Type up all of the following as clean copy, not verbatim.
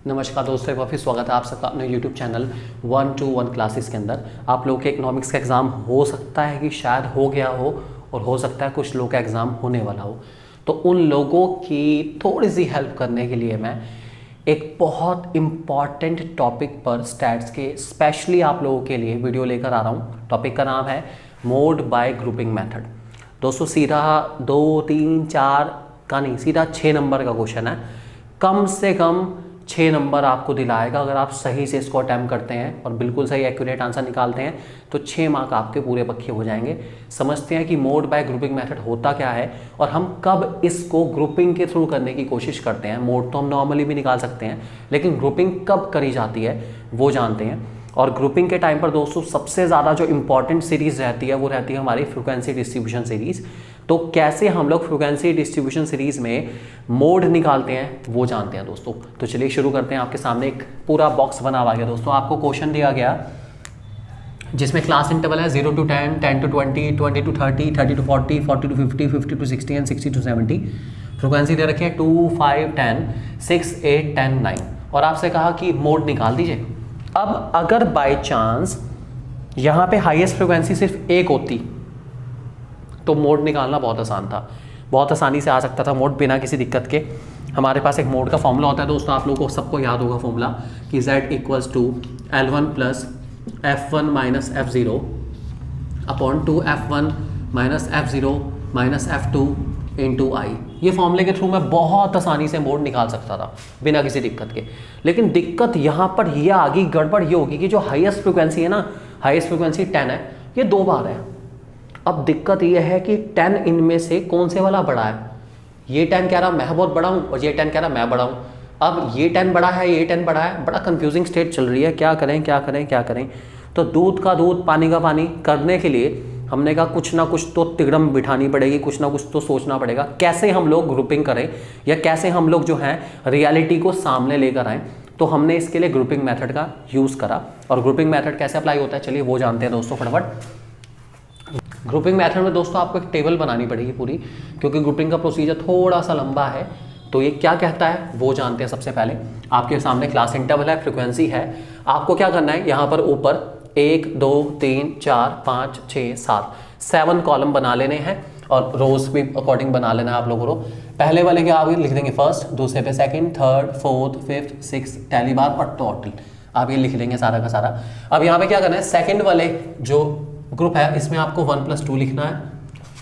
नमस्कार दोस्तों, एक बार फिर स्वागत है आप सबका अपने YouTube चैनल 1-to-1 क्लासेस के अंदर। आप लोग के इकोनॉमिक्स का एग्ज़ाम हो सकता है कि शायद हो गया हो और हो सकता है कुछ लोग का एग्ज़ाम होने वाला हो। तो उन लोगों की थोड़ी सी हेल्प करने के लिए मैं एक बहुत इम्पॉर्टेंट टॉपिक पर स्टैट्स के स्पेशली आप लोगों के लिए वीडियो लेकर आ रहा हूँ। टॉपिक का नाम है मोड बाय ग्रुपिंग मेथड। दोस्तों सीधा 2, 3, 4 का नहीं, सीधा 6 नंबर का क्वेश्चन है। कम से कम 6 नंबर आपको दिलाएगा अगर आप सही से इसको अटैम्प्ट करते हैं और बिल्कुल सही एक्यूरेट आंसर निकालते हैं तो 6 मार्क आपके पूरे पक्के हो जाएंगे। समझते हैं कि मोड बाय ग्रुपिंग मेथड होता क्या है और हम कब इसको ग्रुपिंग के थ्रू करने की कोशिश करते हैं। मोड तो हम नॉर्मली भी निकाल सकते हैं, लेकिन ग्रुपिंग कब करी जाती है वो जानते हैं। और ग्रुपिंग के टाइम पर दोस्तों सबसे ज़्यादा जो इंपॉर्टेंट सीरीज़ रहती है वो रहती है हमारी फ्रीक्वेंसी डिस्ट्रीब्यूशन सीरीज़। तो कैसे हम लोग फ्रीक्वेंसी डिस्ट्रीब्यूशन सीरीज़ में मोड निकालते हैं वो जानते हैं दोस्तों। तो चलिए शुरू करते हैं। आपके सामने एक पूरा बॉक्स बना हुआ गया दोस्तों। आपको क्वेश्चन दिया गया जिसमें क्लास इंटरवल है 0 to 10, 10 to 20, 20 to 30, 30 to 40, 40 to 50, 50 to 60 and 60 to 70। Frequency दे रखी है 2, 5, 10, 6, 8, 10, 9 और आपसे कहा कि मोड निकाल दीजिए। अब अगर बाय चांस यहाँ पे हाईएस्ट फ्रीक्वेंसी सिर्फ एक होती तो मोड निकालना बहुत आसान था, बहुत आसानी से आ सकता था मोड बिना किसी दिक्कत के। हमारे पास एक मोड का फॉर्मूला होता है दोस्तों, आप लोगों को सबको याद होगा फॉर्मूला कि Z equals to L1 plus F1 minus F0 upon 2F1 minus F0 minus F2 into I। ये फॉर्मूले के थ्रू मैं बहुत आसानी से मोड निकाल सकता था बिना किसी दिक्कत के। लेकिन दिक्कत यहाँ पर ये आ गई, गड़बड़ ये होगी कि जो हाईएस्ट फ्रिक्वेंसी है ना, हाईएस्ट फ्रिक्वेंसी 10 है, ये 2 बार है। अब दिक्कत ये है कि 10 इनमें से कौन से वाला बड़ा है। ये 10 कह रहा मैं बहुत बड़ा हूँ और ये 10 कह रहा मैं बड़ा हूँ। अब ये 10 बड़ा है, ये 10 बड़ा है, बड़ा कंफ्यूजिंग स्टेट चल रही है, क्या करें क्या करें क्या करें। तो दूध का दूध पानी का पानी करने के लिए हमने कहा कुछ ना कुछ तो तिगड़म बिठानी पड़ेगी, कुछ ना कुछ तो सोचना पड़ेगा कैसे हम लोग ग्रुपिंग करें या कैसे हम लोग जो है रियलिटी को सामने लेकर आएँ। तो हमने इसके लिए ग्रुपिंग मेथड का यूज़ करा। और ग्रुपिंग मेथड कैसे अप्लाई होता है चलिए वो जानते हैं दोस्तों फटाफट। ग्रुपिंग मेथड में दोस्तों आपको एक टेबल बनानी पड़ेगी पूरी, क्योंकि ग्रुपिंग का प्रोसीजर थोड़ा सा लंबा है। तो ये क्या कहता है वो जानते हैं। सबसे पहले आपके सामने क्लास इंटरवल है, फ्रीक्वेंसी है। आपको क्या करना है, यहाँ पर ऊपर 1, 2, 3, 4, 5, 6, 7 कॉलम बना लेने हैं और रोज भी अकॉर्डिंग बना लेना है आप लोगों को। पहले वाले के आप लिख देंगे फर्स्ट, दूसरे पे second, third, fourth, fifth, six, tally bar और टोटल आप ये लिख लेंगे सारा का सारा। अब यहाँ पे क्या करना है, सेकंड वाले जो ग्रुप है इसमें आपको 1 + 2 लिखना है,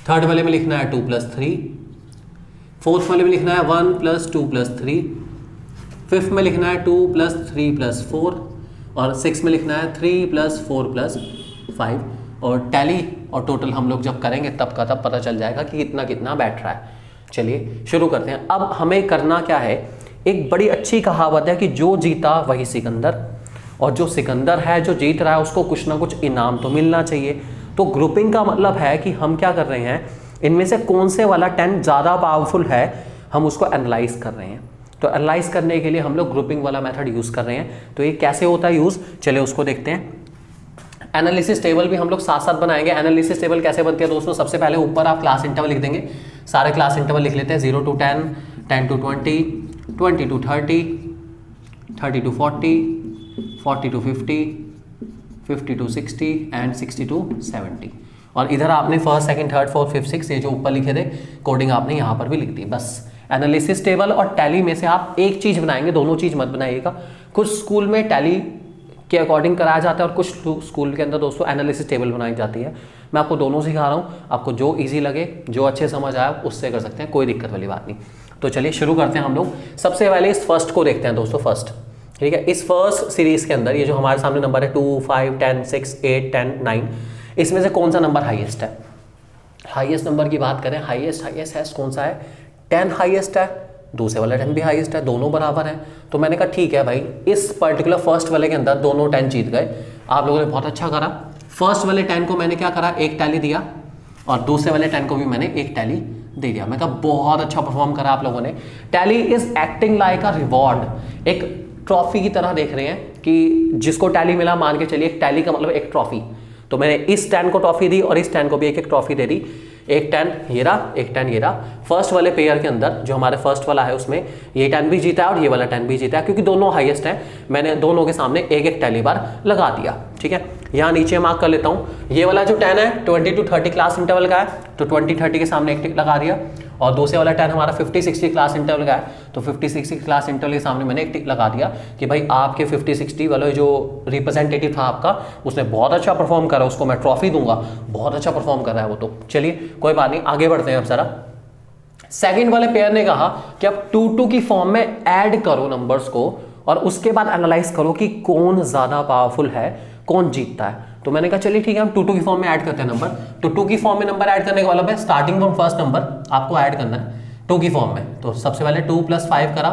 थर्ड वाले में लिखना है 2 + 3, फोर्थ वाले में लिखना है 1 + 2 + 3, फिफ्थ में लिखना है 2 + 3 + 4 और 6 में लिखना है 3 + 4 + 5। और टैली और टोटल हम लोग जब करेंगे तब का तब पता चल जाएगा कि कितना कितना बैठ रहा है। चलिए शुरू करते हैं। अब हमें करना क्या है, एक बड़ी अच्छी कहावत है कि जो जीता वही सिकंदर, और जो सिकंदर है जो जीत रहा है उसको कुछ ना कुछ इनाम तो मिलना चाहिए। तो ग्रुपिंग का मतलब है कि हम क्या कर रहे हैं, इनमें से कौन से वाला 10 ज़्यादा पावरफुल है हम उसको एनालाइज कर रहे हैं। तो एनालाइज करने के लिए हम लोग ग्रुपिंग वाला मेथड यूज़ कर रहे हैं। तो ये कैसे होता है यूज़, चलिए उसको देखते हैं। एनालिसिस टेबल भी हम लोग साथ साथ बनाएंगे। एनालिसिस टेबल कैसे बनती है दोस्तों, सबसे पहले ऊपर आप क्लास इंटरवल लिख देंगे, सारे क्लास इंटरवल लिख लेते हैं। 0 to 10, 10 to 20, 20 to 30, 30 to 40, 40 to 50, 50 to 60 and 60 to 70। और इधर आपने first, second, third, fourth, fifth, six ये जो ऊपर लिखे थे कोडिंग आपने यहाँ पर भी लिख दी। बस एनालिसिस टेबल और टैली में से आप एक चीज़ बनाएंगे, दोनों चीज़ मत बनाइएगा। कुछ स्कूल में टैली के अकॉर्डिंग कराया जाता है और कुछ स्कूल के अंदर दोस्तों एनालिसिस टेबल बनाई जाती है। मैं आपको दोनों सिखा रहा हूँ, आपको जो ईजी लगे, जो अच्छे समझ आया उससे कर सकते हैं, कोई दिक्कत वाली बात नहीं। तो चलिए शुरू करते हैं हम लोग। सबसे पहले इस फर्स्ट को देखते हैं दोस्तों, फर्स्ट, ठीक है। इस फर्स्ट सीरीज के अंदर ये जो हमारे सामने नंबर है 2, 5, 10, 6, 8, 10, 9, इसमें से कौन सा नंबर हाईएस्ट है। हाईएस्ट नंबर की बात करें, हाईएस्ट कौन सा है, 10 हाईएस्ट है, दूसरे वाला 10 भी हाईएस्ट है, दोनों बराबर हैं। तो मैंने कहा ठीक है भाई, इस पर्टिकुलर फर्स्ट वाले के अंदर दोनों 10 जीत गए। आप लोगों ने बहुत अच्छा करा। फर्स्ट वाले 10 को मैंने क्या करा, एक टैली दिया और दूसरे वाले 10 को भी मैंने एक टैली दे दिया। मैं कहा बहुत अच्छा परफॉर्म करा आप लोगों ने। Tally is acting like a reward, एक ट्रॉफी की तरह देख रहे हैं कि जिसको टैली मिला मान के चलिए, टैली का मतलब एक ट्रॉफी। तो मैंने इस 10 को ट्रॉफी दी और इस 10 को भी एक एक ट्रॉफी दे दी एक 10 ये रहा, एक 10 ये रहा। फर्स्ट वाले पेयर के अंदर जो हमारे फर्स्ट वाला है उसमें ये 10 भी जीता है और ये वाला 10 भी जीता है, क्योंकि दोनों हाईएस्ट है। मैंने दोनों के सामने एक एक टैली बार लगा दिया, ठीक है। यहाँ नीचे मार्क कर लेता हूँ, ये वाला जो 10 है 20 to 30 क्लास इंटरवल का है, तो 20-30 के सामने एक टिक लगा दिया। और दूसरे वाला 10 हमारा 50-60 क्लास इंटरवल का है, तो 50-60 क्लास इंटरवल के सामने मैंने एक टिक लगा दिया कि भाई आपके 50-60 वाला जो रिप्रेजेंटेटिव था आपका, उसने बहुत अच्छा परफॉर्म करा, उसको मैं ट्रॉफी दूंगा, बहुत अच्छा परफॉर्म कर रहा है वो। तो चलिए कोई बात नहीं, आगे बढ़ते हैं अब जरा। सेकंड वाले पेयर ने कहा कि अब 2-2 की फॉर्म में ऐड करो नंबर्स को और उसके बाद एनालाइज करो कि कौन ज्यादा पावरफुल है, कौन जीतता है। तो मैंने कहा चलिए ठीक है, हम 2-2 की फॉर्म में ऐड करते हैं नंबर। तो 2 की फॉर्म में नंबर ऐड करने का मतलब है स्टार्टिंग फ्रॉम फर्स्ट नंबर आपको ऐड करना है 2 की फॉर्म में। तो सबसे पहले 2 + 5 करा,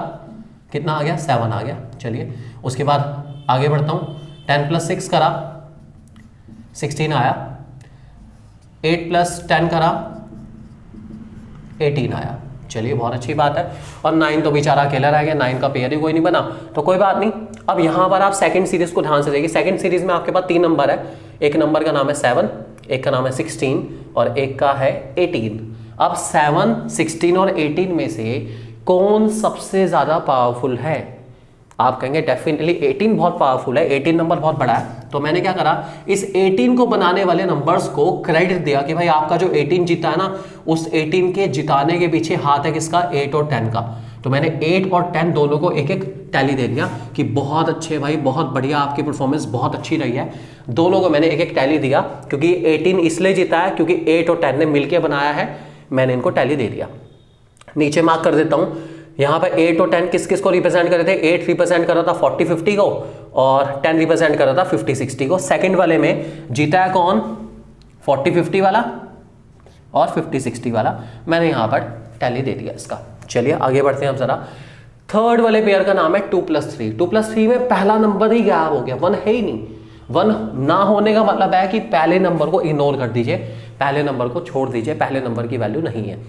कितना आ गया, 7 आ गया। चलिए उसके बाद आगे बढ़ता हूँ, 10 + 6 करा, 16 आया। 8 + 10 करा, 18 आया। चलिए बहुत अच्छी बात है। और 9 तो बेचारा अकेला रह गया, 9 का पेयर ही कोई नहीं बना, तो कोई बात नहीं। अब यहाँ पर आप सेकंड सीरीज को ध्यान से देखिए। सेकंड सीरीज में आपके पास 3 नंबर है, एक नंबर का नाम है 7, एक का नाम है 16 और एक का है 18। अब 7, 16 और 18 में से कौन सबसे ज्यादा पावरफुल है? आप कहेंगे डेफिनेटली 18 बहुत पावरफुल है, 18 नंबर बहुत बड़ा है। तो मैंने क्या करा, इस 18 को बनाने वाले नंबर्स को क्रेडिट दिया कि भाई आपका जो 18 जीता है ना, उस 18 के जिताने के पीछे हाथ है किसका, 8 और 10 का। तो मैंने 8 और 10 दोनों को एक एक टैली दे दिया कि बहुत अच्छे भाई, बहुत बढ़िया, आपकी परफॉर्मेंस बहुत अच्छी रही है। दोनों को मैंने एक एक टैली दिया, क्योंकि 18 इसलिए जीता है क्योंकि 8 और 10 ने मिलकर बनाया है, मैंने इनको टैली दे दिया। नीचे मार्क कर देता हूँ, यहाँ पे 8 और 10 किस किस को रिप्रेजेंट कर रहे थे? 8 रिप्रेजेंट कर रहा था 40-50 को और 10 रिप्रेजेंट कर रहा था 50-60 को। सेकंड वाले में जीता है कौन? 40-50 वाला और 50-60 वाला। मैंने यहाँ पर टैली दे दिया इसका। चलिए आगे बढ़ते हैं अब जरा। थर्ड वाले पेयर का नाम है 2 + 3। 2 + 3 में पहला नंबर ही गायब हो गया, 1 है ही नहीं। 1 ना होने का मतलब है कि पहले नंबर को इग्नोर कर दीजिए, पहले नंबर को छोड़ दीजिए, पहले नंबर की वैल्यू नहीं है।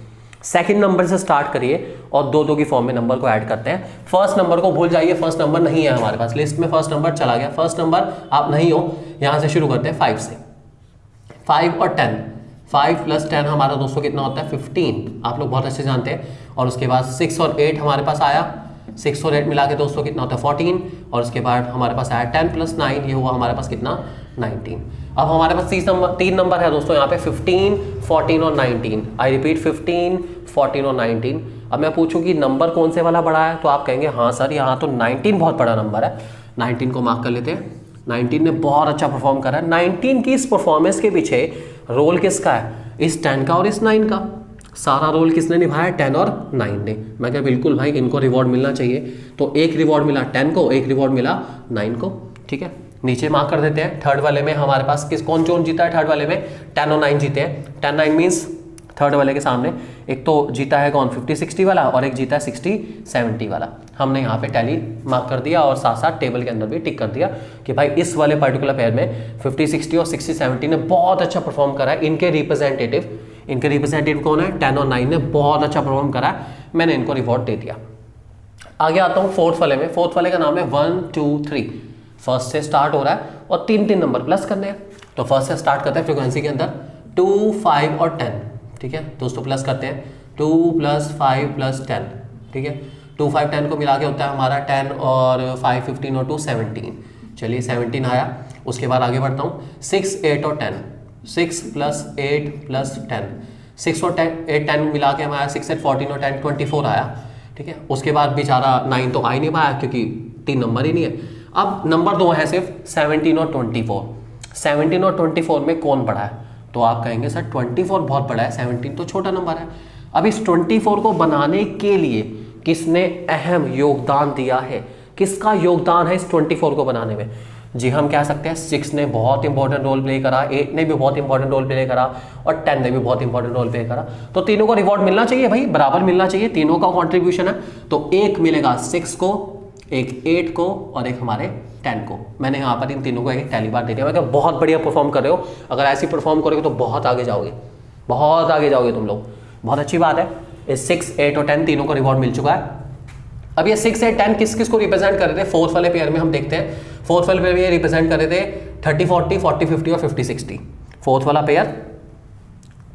सेकंड नंबर से स्टार्ट करिए और 2-2 की फॉर्म में नंबर को ऐड करते हैं। फर्स्ट नंबर को भूल जाइए, फर्स्ट नंबर नहीं है हमारे पास, लिस्ट में फर्स्ट नंबर चला गया। फर्स्ट नंबर आप नहीं हो, यहां से शुरू करते हैं 5 से। 5 और 10, 5 + 10 हमारा दोस्तों कितना होता है? 15, आप लोग बहुत अच्छे जानते हैं। और उसके बाद 6 और 8 हमारे पास आया, 6 और 8 मिला के दोस्तों कितना होता है? 14। और उसके बाद हमारे पास आया 10 + 9, ये हुआ हमारे पास कितना? 19। अब हमारे पास 3 नंबर है दोस्तों यहाँ पे, 15, 14 और 19। आई रिपीट, 15, 14 और 19। अब मैं पूछूं कि नंबर कौन से वाला बड़ा है, तो आप कहेंगे हाँ सर यहाँ तो 19 बहुत बड़ा नंबर है। 19 को मार्क कर लेते हैं। 19 ने बहुत अच्छा परफॉर्म करा है। 19 की इस परफॉर्मेंस के पीछे रोल किसका है? इस 10 का और इस 9 का। सारा रोल किसने निभाया? 10 और 9 ने। मैं क्या बिल्कुल भाई इनको रिवॉर्ड मिलना चाहिए। तो एक रिवॉर्ड मिला 10 को, एक रिवॉर्ड मिला 9 को, ठीक है। नीचे मार्क कर देते हैं। थर्ड वाले में हमारे पास कौन जीता है? थर्ड वाले में 10 और 9 जीते हैं। 10, 9 मीन्स थर्ड वाले के सामने एक तो जीता है कौन? 50-60 वाला और एक जीता है 60-70 वाला। हमने यहाँ पे टैली मार्क कर दिया और साथ साथ टेबल के अंदर भी टिक कर दिया कि भाई इस वाले पर्टिकुलर पेयर में 50-60 और 60-70 ने बहुत अच्छा परफॉर्म करा है। इनके रिप्रेजेंटेटिव कौन है? 10 और 9 ने बहुत अच्छा परफॉर्म करा है, मैंने इनको रिवॉर्ड दे दिया। आगे आता हूँ फोर्थ वाले में। फोर्थ वाले का नाम है 1, 2, 3। फर्स्ट से स्टार्ट हो रहा है और 3 नंबर प्लस करने हैं। तो फर्स्ट से स्टार्ट करते हैं फ्रीक्वेंसी के अंदर 2, 5 और 10, ठीक है दोस्तों। प्लस करते हैं 2 + 5 + 10, ठीक है। 2, 5, 10 को मिला के होता है हमारा 10 और 5, 15 और 2, 17। चलिए 17 आया। उसके बाद आगे बढ़ता हूँ 6, 8 और 10। 6 + 8 + 10, 6 और 8, 10 मिला के हमारा 6, 8, 14 और 10, 24 आया, ठीक है। उसके बाद बेचारा 9 तो आ ही नहीं पाया क्योंकि 3 नंबर ही नहीं है। अब नंबर 2 है सिर्फ 17 और 24। 17 और 24 में कौन बड़ा है? तो आप कहेंगे सर 24 बहुत बड़ा है, 17 तो छोटा नंबर है। अब इस 24 को बनाने के लिए किसने अहम योगदान दिया है? किसका योगदान है इस 24 को बनाने में? जी हम कह सकते हैं 6 ने बहुत इंपॉर्टेंट रोल प्ले करा, 8 ने भी बहुत इंपॉर्टेंट रोल प्ले करा और 10 ने भी बहुत इंपॉर्टेंट रोल प्ले करा। तो तीनों को रिवॉर्ड मिलना चाहिए भाई, बराबर मिलना चाहिए, तीनों का कॉन्ट्रीब्यूशन है। तो एक मिलेगा 6 को, एक 8 को और एक हमारे 10 को। मैंने यहाँ पर इन तीनों को एक टैली बार दे दिया। मैं क्या बहुत बढ़िया परफॉर्म कर रहे हो, अगर ऐसी परफॉर्म करोगे तो बहुत आगे जाओगे, बहुत आगे जाओगे तुम लोग, बहुत अच्छी बात है। इस 6, 8 और 10 तीनों को रिवॉर्ड मिल चुका है। अब ये 6, 8, 10 किस किस को रिप्रेजेंट कर रहे थे? फोर्थ वाले पेयर में हम देखते हैं। फोर्थ वाले पेयर में ये रिप्रेजेंट कर रहे थे 30, 40, 40, 50 और 50, 60। फोर्थ वाला पेयर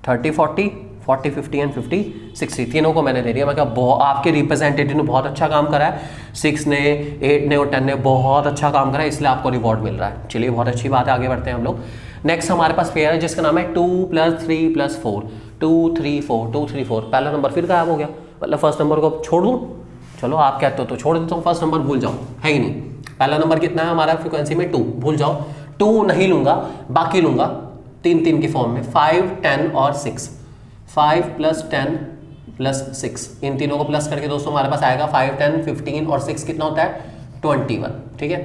30 40 40 50 एंड 50 60 तीनों को मैंने दे दिया। मैं कहा आपके रिप्रेजेंटेटिव ने बहुत अच्छा काम करा है, 6 ने 8 ने और 10 ने बहुत अच्छा काम करा है, इसलिए आपको रिवॉर्ड मिल रहा है। चलिए बहुत अच्छी बात है, आगे बढ़ते हैं हम लोग। नेक्स्ट हमारे पास पेयर है जिसका नाम है 2 + 3 + 4 2 3 4 2 3 4। पहला नंबर फिर गायब हो गया, मतलब फर्स्ट नंबर को छोड़ दूँ? चलो आप कहते हो तो छोड़ देता हूँ, फर्स्ट नंबर भूल जाओ, है ही नहीं। पहला नंबर कितना है हमारा फ्रीक्वेंसी में? 2, भूल जाओ। 2 नहीं लूँगा, बाकी लूँगा 3 3 की फॉर्म में, 5 10 और 6। 5 + 10 + 6, इन तीनों को प्लस करके दोस्तों हमारे पास आएगा 5 10 15 और 6 कितना होता है? 21। ठीक है,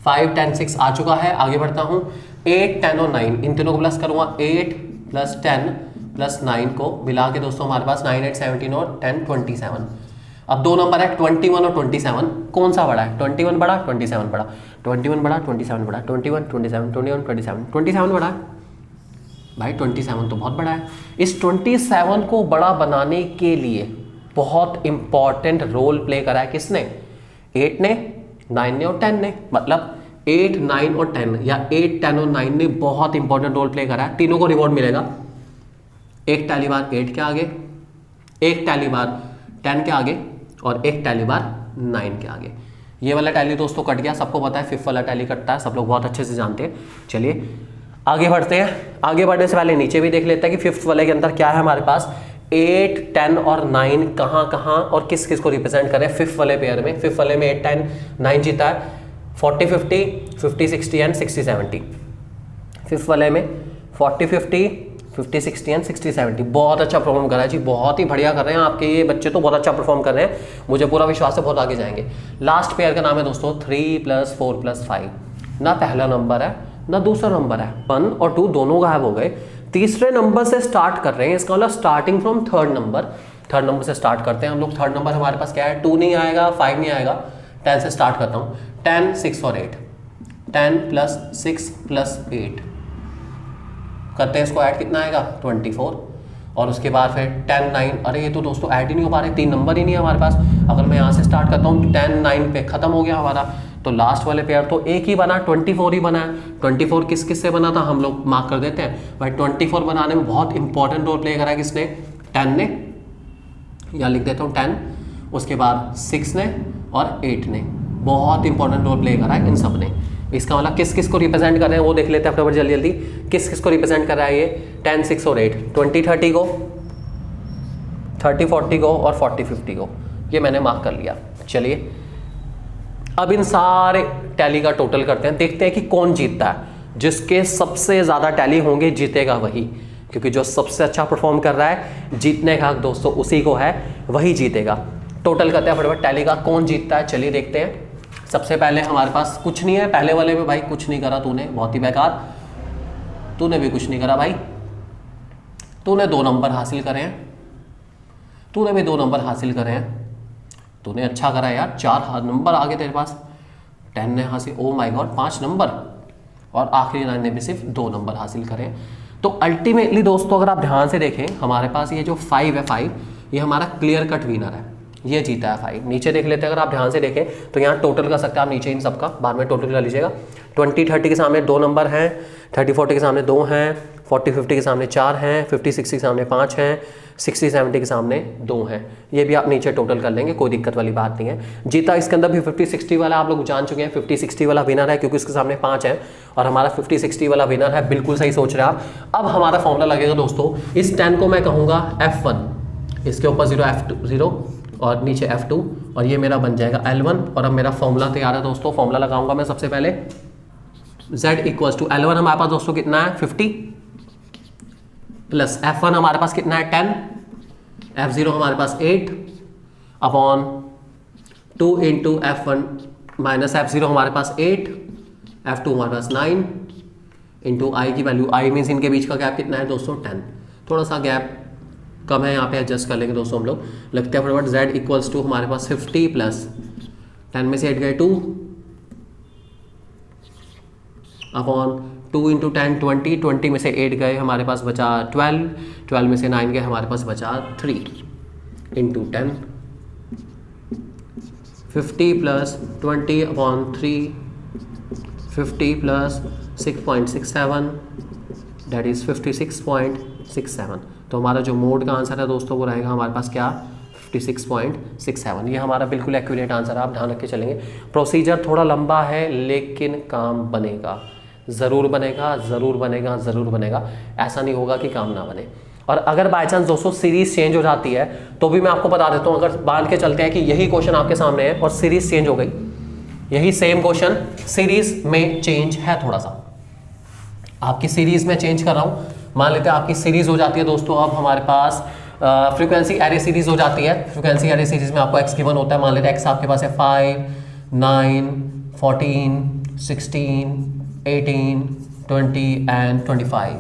5 10 6 आ चुका है। आगे बढ़ता हूँ, 8 10 और 9, इन तीनों को प्लस करूँगा, 8 + 10 + 9 को मिला के दोस्तों हमारे पास 9 8 17 और 10 27। अब दो नंबर है 21 और 27, कौन सा बड़ा है? 21 बड़ा, 27 बड़ा, 21 बड़ा, 27 बड़ा, 21 27 21 27 27 बड़ा है भाई, 27 तो बहुत बड़ा है। इस 27 को बड़ा बनाने के लिए बहुत इंपॉर्टेंट रोल प्ले करा है किसने? 8 ने, 9 ने और 10 ने, मतलब 8 9 और 10 या 8 10 और 9 ने बहुत इंपॉर्टेंट रोल प्ले करा है। तीनों को रिवॉर्ड मिलेगा, एक टैली बार 8 के आगे, एक टैली बार 10 के आगे और एक टैली बार 9 के आगे। ये वाला टैली दोस्तों कट गया, सबको पता है 5th वाला टैली कटता है, सब लोग बहुत अच्छे से जानते हैं। चलिए आगे बढ़ते हैं। आगे बढ़ने से पहले नीचे भी देख लेते हैं कि 5th वाले के अंदर क्या है हमारे पास। 8 10 और 9 कहाँ कहाँ और किस किस को रिप्रेजेंट करें 5th वाले पेयर में। 5th वाले में 8 10 9 जीता है, 40 50 50 60 एंड 60 70। 5th वाले में 40 50 50 60 एंड 60 70 बहुत अच्छा परफॉर्म कर रहा है जी, बहुत ही बढ़िया कर रहे हैं आपके ये बच्चे, तो बहुत अच्छा परफॉर्म कर रहे हैं, मुझे पूरा विश्वास है बहुत आगे जाएंगे। लास्ट पेयर का नाम है दोस्तों 3 + 4 + 5। ना पहला नंबर है ना दूसरा नंबर है, 1 और 2 दोनों गायब हो गए, तीसरे नंबर से स्टार्ट कर रहे हैं, इसका मतलब स्टार्टिंग फ्रॉम थर्ड नंबर से स्टार्ट करते हैं हम लोग। थर्ड नंबर हमारे पास क्या है? 2 नहीं आएगा, 5 नहीं आएगा, 10 से स्टार्ट करता हूँ। 10 6 और 8, 10 + 6 + 8 करते हैं, इसको ऐड कितना आएगा? 24। और उसके बाद फिर 10 9, अरे ये तो दोस्तों ऐड ही नहीं हो पा रहे, 3 नंबर ही नहीं है हमारे पास। अगर मैं यहाँ से स्टार्ट करता हूँ 10 9 पे खत्म हो गया हमारा, तो लास्ट वाले पेयर तो एक ही बना, 24 ही बना है। 24 किस किस से बना था हम लोग मार्क कर देते हैं भाई। 24 बनाने में बहुत इंपॉर्टेंट रोल प्ले करा है किसने? 10 ने, या लिख देता हूँ 10, उसके बाद 6 ने और 8 ने, बहुत इंपॉर्टेंट रोल प्ले करा है इन सब ने। इसका मतलब किस किस को रिप्रेजेंट कर रहे हैं वो देख लेते हैं फटाफट जल्दी जल्दी। किस किस को रिप्रेजेंट कर रहा है ये? 10 6 और 8, 20 30 को, 30 40 को और 40 50 को, ये मैंने मार्क कर लिया। चलिए अब इन सारे टैली का टोटल करते हैं, देखते हैं कि कौन जीतता है। जिसके सबसे ज़्यादा टैली होंगे जीतेगा वही, क्योंकि जो सबसे अच्छा परफॉर्म कर रहा है जीतने का हक दोस्तों उसी को है, वही जीतेगा। टोटल करते हैं फटाफट टैली का, कौन जीतता है। चलिए देखते हैं। सबसे पहले हमारे पास कुछ नहीं है, पहले वाले में भाई कुछ नहीं करा तूने, बहुत ही बेकार, तूने भी कुछ नहीं करा भाई, तूने 2 नंबर हासिल करे हैं, तूने भी 2 नंबर हासिल करे हैं, तूने अच्छा करा यार, 4 नंबर आगे तेरे पास। 10 ने हासिल, ओ माय गॉड 5 नंबर, और आखिरी 9 ने भी सिर्फ 2 नंबर हासिल करें। तो अल्टीमेटली दोस्तों अगर आप ध्यान से देखें हमारे पास ये जो 5 है, 5 ये हमारा क्लियर कट विनर है, ये जीता है 5। नीचे देख लेते हैं, अगर आप ध्यान से देखें तो यहाँ टोटल कर सकते हैं आप नीचे इन सबका, बाद में टोटल कर लीजिएगा। 20 30 के सामने 2 नंबर हैं, 30 40 के सामने 2 हैं, 40 50 के सामने 4 हैं, 50 60 के सामने 5 हैं, 60 70 के सामने 2 हैं। ये भी आप नीचे टोटल कर लेंगे, कोई दिक्कत वाली बात नहीं है। जीता इसके अंदर भी 50 60 वाला आप लोग जान चुके हैं, 50 60 वाला विनर है क्योंकि इसके सामने 5 है और हमारा 50 60 वाला विनर है। बिल्कुल सही सोच रहे हैं आप। अब हमारा फॉर्मूला लगेगा दोस्तों, इस 10 को मैं कहूँगा F1, इसके ऊपर 0 F2 0 और नीचे F2, और ये मेरा बन जाएगा L1। और अब मेरा फॉर्मूला तैयार है दोस्तों। फॉर्मूला लगाऊंगा मैं सबसे पहले, Z = L1 हमारे पास दोस्तों कितना है 50, प्लस F1 हमारे पास कितना है 10, F0 हमारे पास 8 upon 2 into F1 minus F0 हमारे पास 8, F2 हमारे पास 9 इंटू I की वैल्यू, I मीन्स इनके बीच का गैप कितना है दोस्तों 10, थोड़ा सा गैप कम है, यहाँ पे एडजस्ट कर लेंगे दोस्तों हम लोग। लगते हैं फटाफट, Z = हमारे पास 50 प्लस 10 में से 8 गए 2 अपॉन 2 इंटू 10 20, 20 में से 8 गए हमारे पास बचा 12, 12 में से 9 गए हमारे पास बचा 3 into 10, 50 plus 20 upon 3, 50 plus 6.67 that is 56.3 56.67। तो हमारा जो मोड का आंसर है दोस्तों वो रहेगा हमारे पास क्या, 56.67। ये हमारा बिल्कुल एक्यूरेट आंसर है, आप ध्यान रख के चलेंगे। प्रोसीजर थोड़ा लंबा है लेकिन काम बनेगा, ज़रूर बनेगा, ज़रूर बनेगा, ज़रूर बनेगा। ऐसा नहीं होगा कि काम ना बने। और अगर बाय चांस दोस्तों सीरीज चेंज हो जाती है तो भी मैं आपको बता देता हूँ, अगर मान के चलते हैं कि यही क्वेश्चन आपके सामने है और सीरीज चेंज हो गई, यही सेम क्वेश्चन सीरीज में चेंज है, थोड़ा सा आपकी सीरीज में चेंज कर रहा हूँ, मान लेते हैं आपकी सीरीज हो जाती है दोस्तों, अब हमारे पास फ्रीक्वेंसी एरे सीरीज हो जाती है। फ्रीक्वेंसी एरे सीरीज में आपको एक्स गिवन होता है, मान लेते हैं एक्स आपके पास है 5, 9, 14, 16, 18, 20 एंड 25,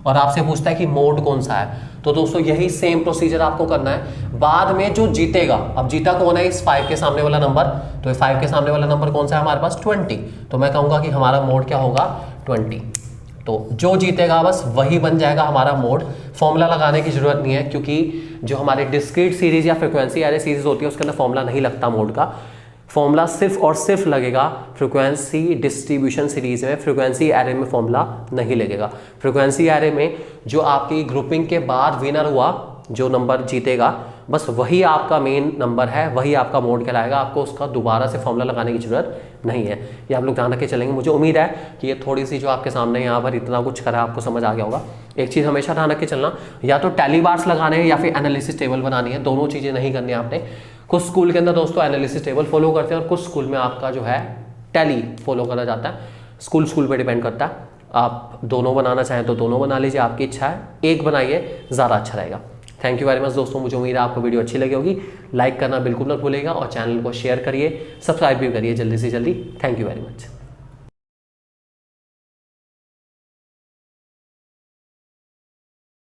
और आपसे पूछता है कि मोड कौन सा है। तो दोस्तों यही सेम प्रोसीजर आपको करना है। बाद में जो जीतेगा, अब जीता कौन है इस 5 के सामने वाला नंबर, तो 5 के सामने वाला नंबर कौन सा है हमारे पास, 20। तो मैं कहूँगा कि हमारा मोड क्या होगा, 20। तो जो जीतेगा बस वही बन जाएगा हमारा मोड। फॉर्मूला लगाने की जरूरत नहीं है, क्योंकि जो हमारे डिस्क्रीट सीरीज या फ्रीक्वेंसी एरे सीरीज होती है उसके अंदर फॉर्मूला नहीं लगता मोड का। फॉर्मूला सिर्फ और सिर्फ लगेगा फ्रीक्वेंसी डिस्ट्रीब्यूशन सीरीज में, फ्रीक्वेंसी एरे में फॉर्मूला नहीं लगेगा। फ्रीक्वेंसी एरे में जो आपकी ग्रुपिंग के बाद विनर हुआ, जो नंबर जीतेगा, बस वही आपका मेन नंबर है, वही आपका मोड कहलाएगा। आपको उसका दोबारा से फॉर्मूला लगाने की जरूरत नहीं है। ये आप लोग ध्यान रख के चलेंगे। मुझे उम्मीद है कि ये थोड़ी सी जो आपके सामने यहाँ पर इतना कुछ करा आपको समझ आ गया होगा। एक चीज़ हमेशा ध्यान रख के चलना, या तो टैली बार्स लगाने हैं या फिर एनालिसिस टेबल बनानी है, दोनों चीज़ें नहीं करनी है आपने। कुछ स्कूल के अंदर दोस्तों एनालिसिस टेबल फॉलो करते हैं और कुछ स्कूल में आपका जो है टैली फॉलो करा जाता है। स्कूल पे डिपेंड करता है, आप दोनों बनाना चाहें तो दोनों बना लीजिए, आपकी इच्छा है, एक बनाइए ज़्यादा अच्छा रहेगा। थैंक यू वेरी मच दोस्तों, मुझे उम्मीद है आपको वीडियो अच्छी लगी होगी। लाइक करना बिल्कुल ना भूलिएगा और चैनल को शेयर करिए, सब्सक्राइब भी करिए जल्दी से जल्दी। Thank you very much.